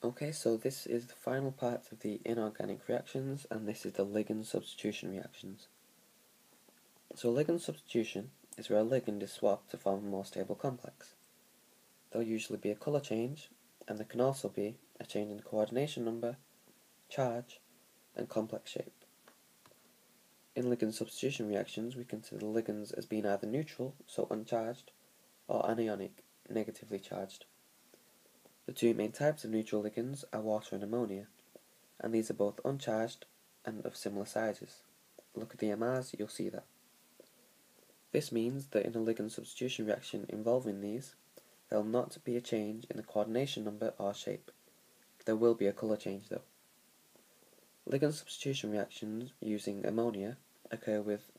Okay, so this is the final part of the inorganic reactions, and this is the ligand substitution reactions. So ligand substitution is where a ligand is swapped to form a more stable complex. There'll usually be a colour change, and there can also be a change in coordination number, charge, and complex shape. In ligand substitution reactions, we consider ligands as being either neutral, so uncharged, or anionic, negatively charged. The two main types of neutral ligands are water and ammonia, and these are both uncharged and of similar sizes. Look at the MRs, you'll see that. This means that in a ligand substitution reaction involving these, there will not be a change in the coordination number or shape. There will be a colour change though. Ligand substitution reactions using ammonia occur with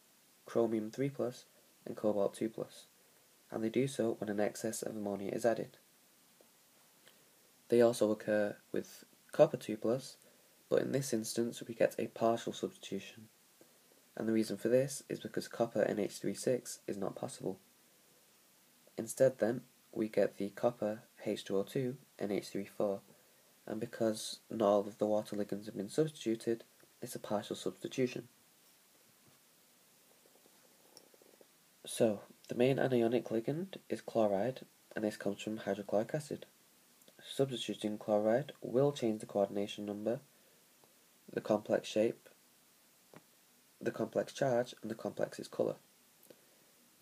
chromium 3 and cobalt 2 and they do so when an excess of ammonia is added. They also occur with copper 2 but in this instance we get a partial substitution, and the reason for this is because copper NH36 is not possible. Instead then, we get the copper H2O2 NH34, and because not all of the water ligands have been substituted, it's a partial substitution. So, the main anionic ligand is chloride, and this comes from hydrochloric acid. Substituting chloride will change the coordination number, the complex shape, the complex charge, and the complex's colour.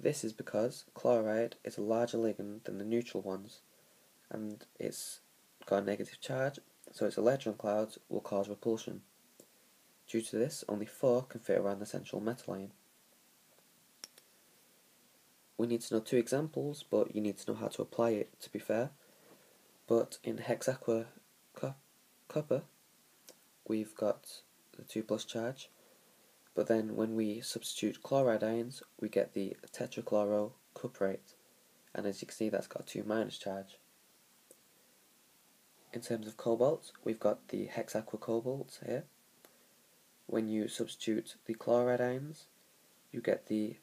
This is because chloride is a larger ligand than the neutral ones, and it's got a negative charge, so its electron clouds will cause repulsion. Due to this, only 4 can fit around the central metal ion. We need to know 2 examples, but you need to know how to apply it, to be fair. But in hexaqua copper, we've got the 2 charge, but then when we substitute chloride ions, we get the tetrachlorocuprate, and as you can see, that's got a 2 charge. In terms of cobalt, we've got the hexaqua cobalt here. When you substitute the chloride ions, you get the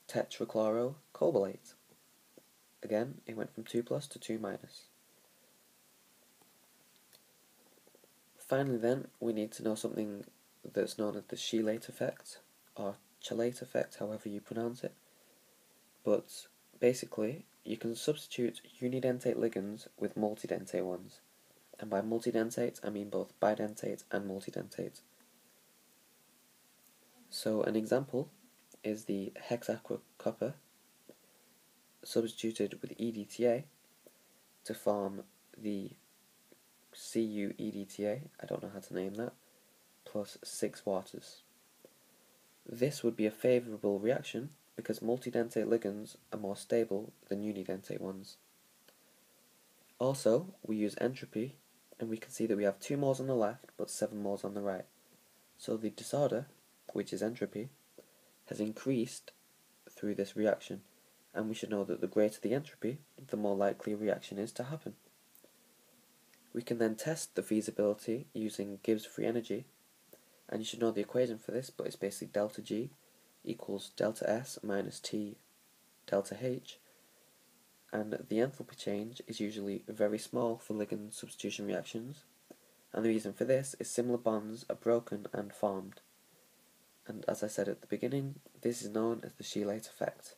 tetrachlorocobalate. Again, it went from 2 to 2 . Finally then, we need to know something that's known as the chelate effect, or chelate effect, however you pronounce it. But basically, you can substitute unidentate ligands with multidentate ones. And by multidentate, I mean both bidentate and multidentate. So an example is the hexaqua copper substituted with EDTA to form the CuEDTA, I don't know how to name that, plus 6 waters. This would be a favourable reaction because multidentate ligands are more stable than unidentate ones. Also, we use entropy, and we can see that we have 2 moles on the left but 7 moles on the right. So the disorder, which is entropy, has increased through this reaction, and we should know that the greater the entropy, the more likely a reaction is to happen. We can then test the feasibility using Gibbs free energy, and you should know the equation for this, but it's basically delta G equals delta S minus T delta H, and the enthalpy change is usually very small for ligand substitution reactions, and the reason for this is similar bonds are broken and formed. And as I said at the beginning, this is known as the chelate effect.